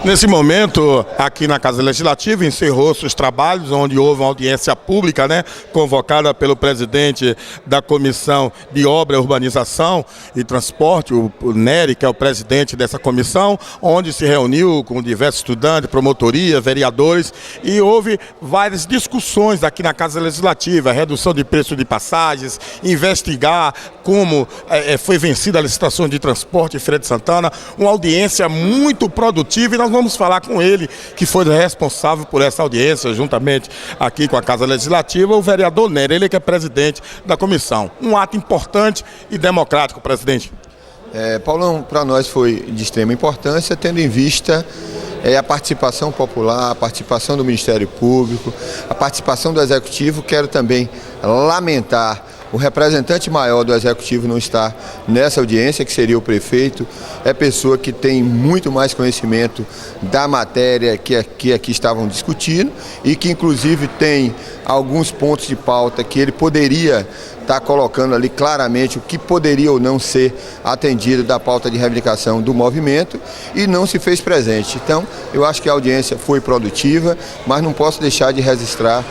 Nesse momento, aqui na Casa Legislativa, encerrou-se os trabalhos, onde houve uma audiência pública, convocada pelo presidente da Comissão de Obra, Urbanização e Transporte, o Nery, que é o presidente dessa comissão, onde se reuniu com diversos estudantes, promotoria, vereadores, e houve várias discussões aqui na Casa Legislativa, redução de preço de passagens, investigar como foi vencida a licitação de transporte em Feira de Santana, uma audiência muito produtiva, e nós vamos falar com ele, que foi responsável por essa audiência, juntamente aqui com a Casa Legislativa, o vereador Nery, ele que é presidente da comissão. Um ato importante e democrático, presidente. Paulão, para nós foi de extrema importância, tendo em vista a participação popular, a participação do Ministério Público, a participação do Executivo. Quero também lamentar o representante maior do Executivo não estar nessa audiência, que seria o prefeito. É pessoa que tem muito mais conhecimento da matéria que aqui estavam discutindo e que inclusive tem alguns pontos de pauta que ele poderia estar colocando ali claramente o que poderia ou não ser atendido da pauta de reivindicação do movimento, e não se fez presente. Então, eu acho que a audiência foi produtiva, mas não posso deixar de registrar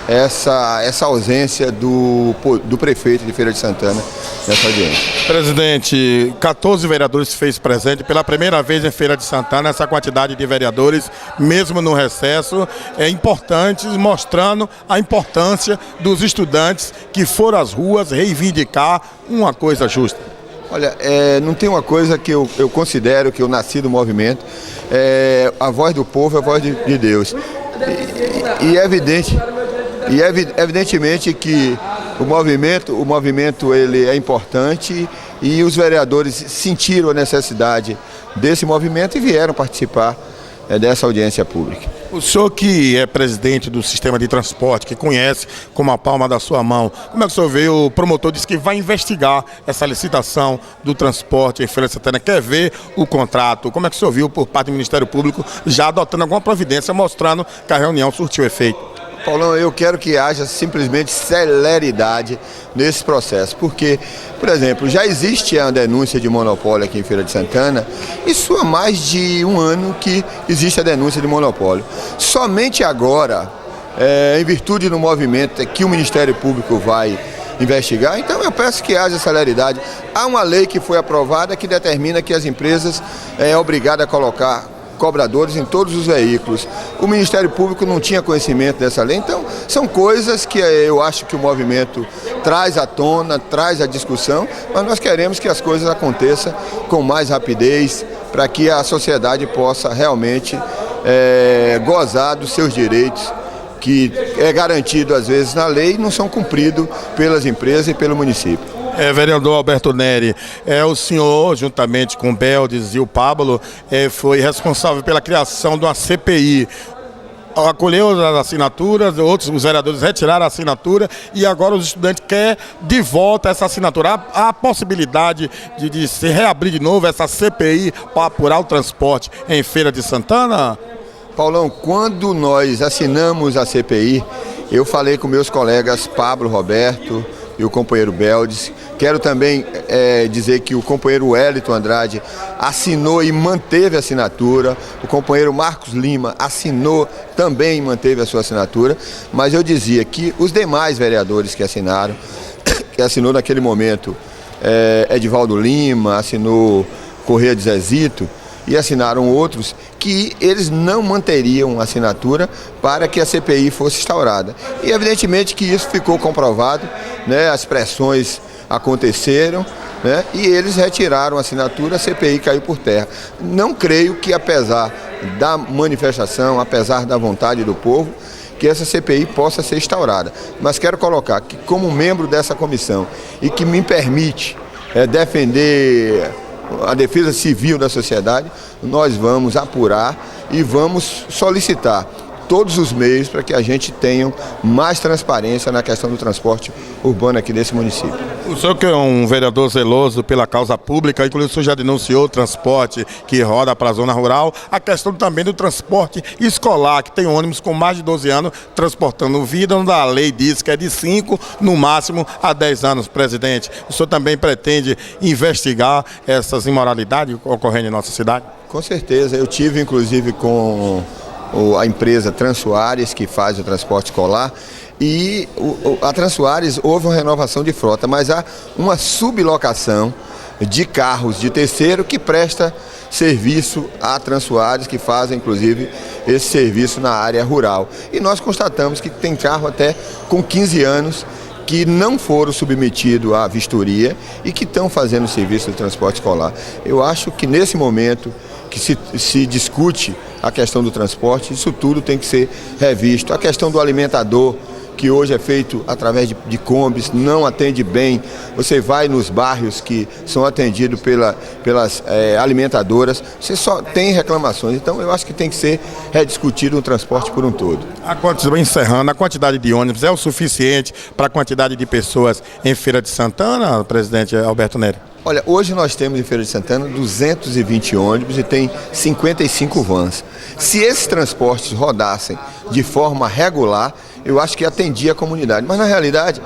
essa ausência do prefeito de Feira de Santana nessa audiência. Presidente, 14 vereadores se fez presente pela primeira vez em Feira de Santana. Essa quantidade de vereadores, mesmo no recesso, é importante, mostrando a importância dos estudantes que foram às ruas reivindicar uma coisa justa. Olha, não tem uma coisa que eu considero, que eu nasci do movimento, a voz do povo é a voz de Deus. E é evidente. Evidentemente que o movimento ele é importante, e os vereadores sentiram a necessidade desse movimento e vieram participar dessa audiência pública. O senhor, que é presidente do sistema de transporte, que conhece como a palma da sua mão, como é que o senhor vê? O promotor disse que vai investigar essa licitação do transporte em Feira de Santana, quer ver o contrato. Como é que o senhor viu por parte do Ministério Público já adotando alguma providência, mostrando que a reunião surtiu efeito? Paulão, eu quero que haja simplesmente celeridade nesse processo, porque, por exemplo, já existe a denúncia de monopólio aqui em Feira de Santana, isso há mais de um ano que existe a denúncia de monopólio. Somente agora, em virtude do movimento que o Ministério Público vai investigar, então eu peço que haja celeridade. Há uma lei que foi aprovada que determina que as empresas são obrigadas a colocar cobradores em todos os veículos. O Ministério Público não tinha conhecimento dessa lei, então são coisas que eu acho que o movimento traz à tona, traz à discussão, mas nós queremos que as coisas aconteçam com mais rapidez, para que a sociedade possa realmente gozar dos seus direitos, que é garantido às vezes na lei e não são cumpridos pelas empresas e pelo município. Vereador Alberto Nery, o senhor, juntamente com o Beldes e o Pablo, foi responsável pela criação de uma CPI. Acolheu as assinaturas, os vereadores retiraram a assinatura, e agora os estudantes querem de volta essa assinatura. Há a possibilidade de se reabrir de novo essa CPI para apurar o transporte em Feira de Santana? Paulão, quando nós assinamos a CPI, eu falei com meus colegas Pablo, Roberto e o companheiro Beldes. Quero também dizer que o companheiro Wellington Andrade assinou e manteve a assinatura. O companheiro Marcos Lima assinou também e manteve a sua assinatura. Mas eu dizia que os demais vereadores que assinaram, que assinou naquele momento Edivaldo Lima, assinou Correia de Zezito, e assinaram outros, que eles não manteriam a assinatura para que a CPI fosse instaurada. E evidentemente que isso ficou comprovado, as pressões aconteceram, e eles retiraram a assinatura, a CPI caiu por terra. Não creio que, apesar da manifestação, apesar da vontade do povo, que essa CPI possa ser instaurada. Mas quero colocar que, como membro dessa comissão e que me permite defender a defesa civil da sociedade, nós vamos apurar e vamos solicitar todos os meios para que a gente tenha mais transparência na questão do transporte urbano aqui nesse município. O senhor que é um vereador zeloso pela causa pública, inclusive o senhor já denunciou o transporte que roda para a zona rural, a questão também do transporte escolar, que tem ônibus com mais de 12 anos transportando vida, onde a lei diz que é de 5, no máximo, a 10 anos, presidente. O senhor também pretende investigar essas imoralidades ocorrendo em nossa cidade? Com certeza, eu tive inclusive com a empresa Transoares, que faz o transporte escolar, e a Transoares houve uma renovação de frota, mas há uma sublocação de carros de terceiro que presta serviço a Transoares, que fazem inclusive esse serviço na área rural. E nós constatamos que tem carro até com 15 anos que não foram submetidos à vistoria e que estão fazendo serviço de transporte escolar. Eu acho que nesse momento que se discute a questão do transporte, isso tudo tem que ser revisto. A questão do alimentador, que hoje é feito através de combis, não atende bem. Você vai nos bairros que são atendidos pelas alimentadoras, você só tem reclamações. Então eu acho que tem que ser rediscutido o transporte por um todo. Encerrando, a quantidade de ônibus é o suficiente para a quantidade de pessoas em Feira de Santana, presidente Alberto Neri? Olha, hoje nós temos em Feira de Santana 220 ônibus e tem 55 vans. Se esses transportes rodassem de forma regular, eu acho que atendia a comunidade. Mas na realidade,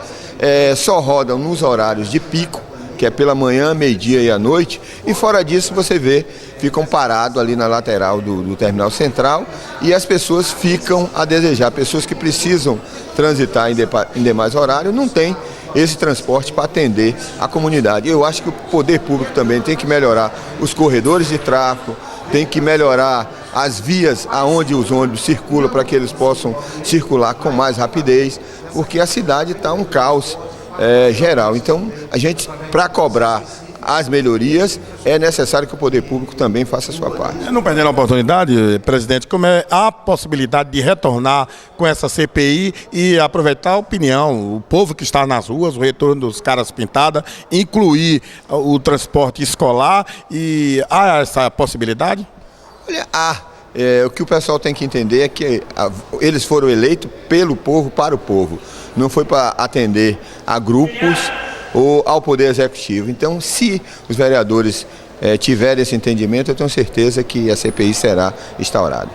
só rodam nos horários de pico, que é pela manhã, meio-dia e à noite, e fora disso você vê, ficam parados ali na lateral do terminal central e as pessoas ficam a desejar. Pessoas que precisam transitar em demais horários não têm esse transporte para atender a comunidade. Eu acho que o poder público também tem que melhorar os corredores de tráfego, tem que melhorar as vias aonde os ônibus circulam para que eles possam circular com mais rapidez, porque a cidade está um caos geral. Então, a gente, para cobrar as melhorias, é necessário que o poder público também faça a sua parte. Não perdendo a oportunidade, presidente, como é a possibilidade de retornar com essa CPI e aproveitar a opinião, o povo que está nas ruas, o retorno dos caras pintadas, incluir o transporte escolar, e há essa possibilidade? Olha, o que o pessoal tem que entender é que eles foram eleitos pelo povo, para o povo. Não foi para atender a grupos ou ao Poder Executivo. Então, se os vereadores tiverem esse entendimento, eu tenho certeza que a CPI será instaurada.